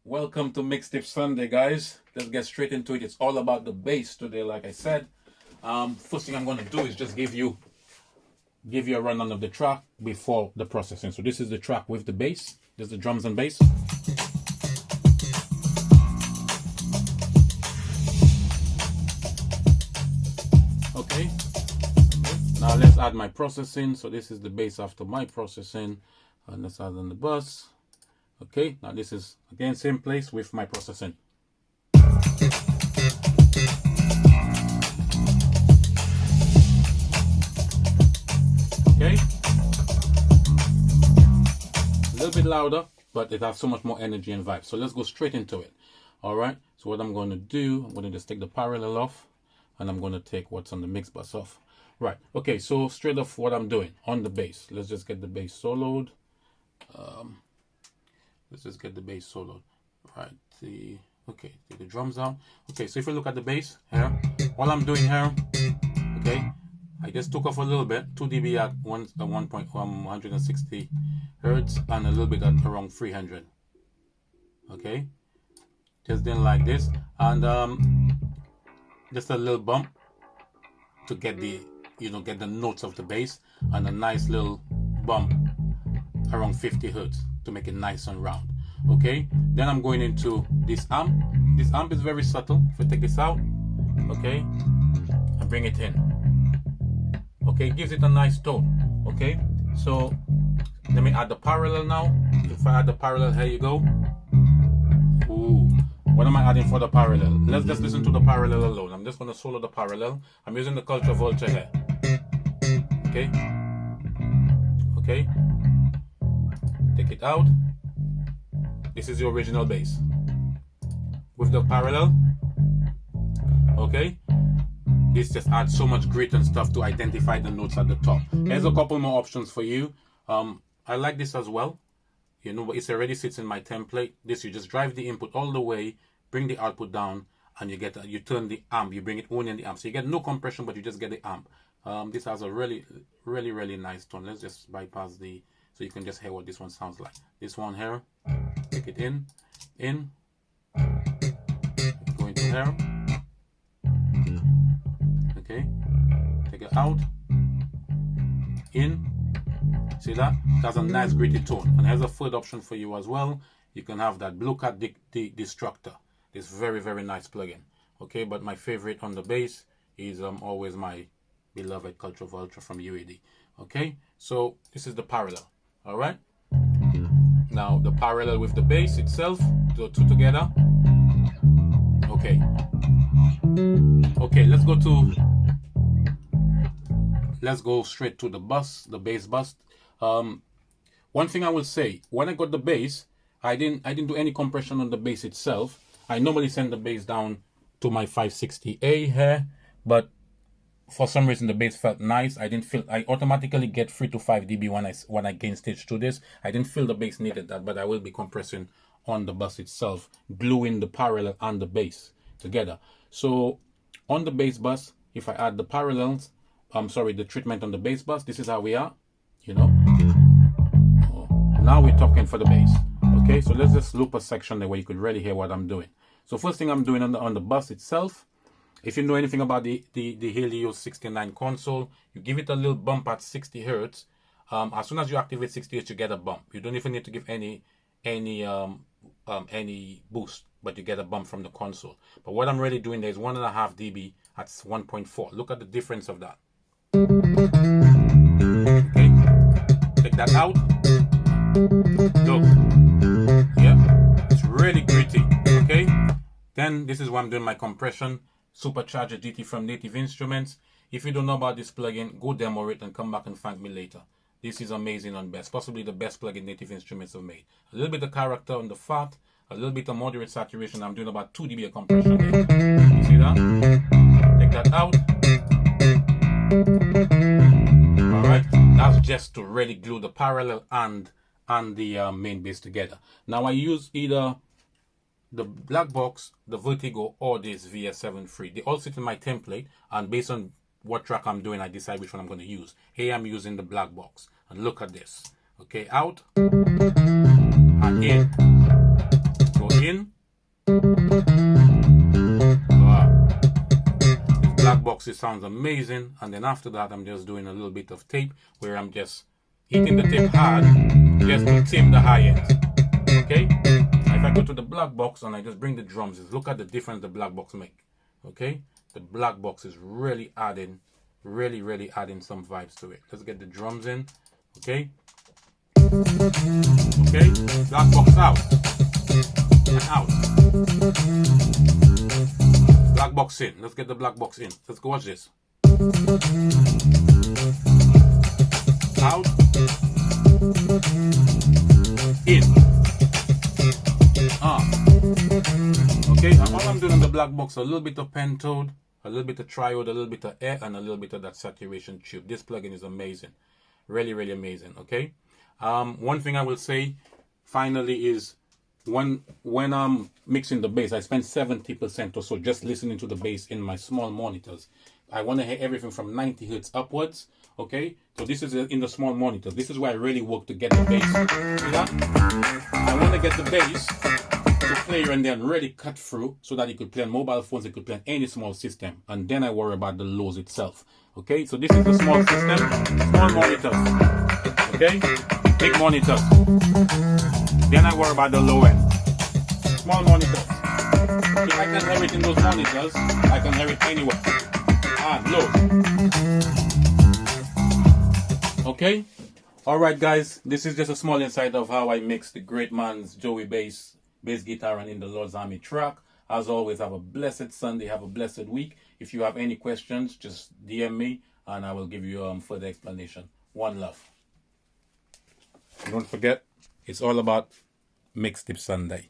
Welcome to Mixtape Sunday, guys. Let's get straight into it. It's all about the bass today, like I said. First thing I'm going to do is just give you a rundown of the track before the processing. So this is the track with the bass. This is the drums and bass. Okay. Now let's add my processing. So this is the bass after my processing. And let's add on the bus. Okay, now this is again same place with my processing. Okay, a little bit louder, but it has so much more energy and vibe. So let's go straight into it. All right, so what I'm going to do, I'm going to just take the parallel off, and I'm going to take what's on the mix bus off. Right, okay, so straight off what I'm doing on the bass. Let's just get the bass soloed. Let's just get the bass soloed. Right, okay, take the drums out. Okay, so if you look at the bass here, all I'm doing here, okay, I just took off a little bit, 2 dB at 160 hertz and a little bit at around 300. Okay, just doing like this, and just a little bump to get the get the notes of the bass, and a nice little bump around 50 hertz to make it nice and round. Okay, then I'm going into this amp. This amp is very subtle. If I take this out, okay, and bring it in, okay, it gives it a nice tone. Okay, so let me add the parallel now. If I add the parallel, here you go. Ooh, what am I adding for the parallel? Let's just listen to the parallel alone. I'm just going to solo the parallel. I'm using the Culture Vulture here. Okay, okay, take it out. This is the original bass with the parallel. Okay, this just adds so much grit and stuff to identify the notes at the top. Here's a couple more options for you. I like this as well, but it already sits in my template. This, you just drive the input all the way, bring the output down, and you turn the amp, you bring it only in the amp, so you get no compression, but you just get the amp. This has a really nice tone. Let's just bypass so you can just hear what this one sounds like. This one here, take it in, go into here, okay, take it out, in. See that? It has a nice gritty tone. And here's a third option for you as well. You can have that Blue Cat Destructor. This very nice plugin. Okay, but my favorite on the bass is always my beloved Culture Vulture from UAD. Okay, so this is the parallel. All right, now the parallel with the bass itself, the two together. Okay, let's go straight to the bus, the bass bus. One thing I will say, when I got the bass, I didn't do any compression on the bass itself. I normally send the bass down to my 560A here, but for some reason the bass felt nice. I automatically get 3 to 5 dB when I gain stage to this. I didn't feel the bass needed that, but I will be compressing on the bus itself, gluing the parallel and the bass together. So on the bass bus, if I add the parallels, the treatment on the bass bus, this is how we are, Now we're talking for the bass. Okay, so let's just loop a section there where you could really hear what I'm doing. So first thing I'm doing on the bus itself, if you know anything about the Helios 69 console, you give it a little bump at 60 hertz. As soon as you activate 60 hertz, you get a bump. You don't even need to give any boost, but you get a bump from the console. But what I'm really doing there is 1.5 dB at 1.4. Look at the difference of that. Okay, take that out. Look, yeah, it's really gritty. Okay, then this is where I'm doing my compression. Supercharger DT from Native Instruments. If you don't know about this plugin, go demo it and come back and thank me later. This is amazing on bass, possibly the best plugin Native Instruments have made. A little bit of character on the fat, a little bit of moderate saturation. I'm doing about 2 dB of compression there. You see that? Take that out. Alright, that's just to really glue the parallel and the main bass together. Now I use either the black box, the Vertigo, or this VS73. They all sit in my template, and based on what track I'm doing, I decide which one I'm going to use. Here I'm using the black box, and look at this. Okay, out and in. Go in, box, it sounds amazing. And then after that, I'm just doing a little bit of tape where I'm just hitting the tape hard just to tame the high end. Okay? Now if I go to the black box and I just bring the drums, look at the difference the black box make. Okay? The black box is really adding some vibes to it. Let's get the drums in. Okay? Okay? Black box out. And out. Black box in. Let's get the black box in. Let's go watch this. Out. In. Okay, and all I'm doing in the black box, a little bit of pentode, a little bit of triode, a little bit of air, and a little bit of that saturation tube. This plugin is amazing. Really amazing. Okay. One thing I will say finally is when I'm mixing the bass, I spend 70% or so just listening to the bass in my small monitors. I want to hear everything from 90 hertz upwards. Okay, so this is in the small monitors. This is where I really work to get the bass. See that? I want to get the bass to play and then really cut through so that it could play on mobile phones, it could play on any small system, and then I worry about the lows itself. Okay, so this is the small system, small monitors. Okay, big monitors. Then I worry about the low end. Small monitors. If I can hear it in those monitors, I can hear it anywhere. Low. Okay? Alright guys, this is just a small insight of how I mix the great man's JoeyBass bass guitar and In the Lord's Army track. As always, have a blessed Sunday, have a blessed week. If you have any questions, just DM me and I will give you further explanation. One love. Don't forget, it's all about Mixtape Sunday.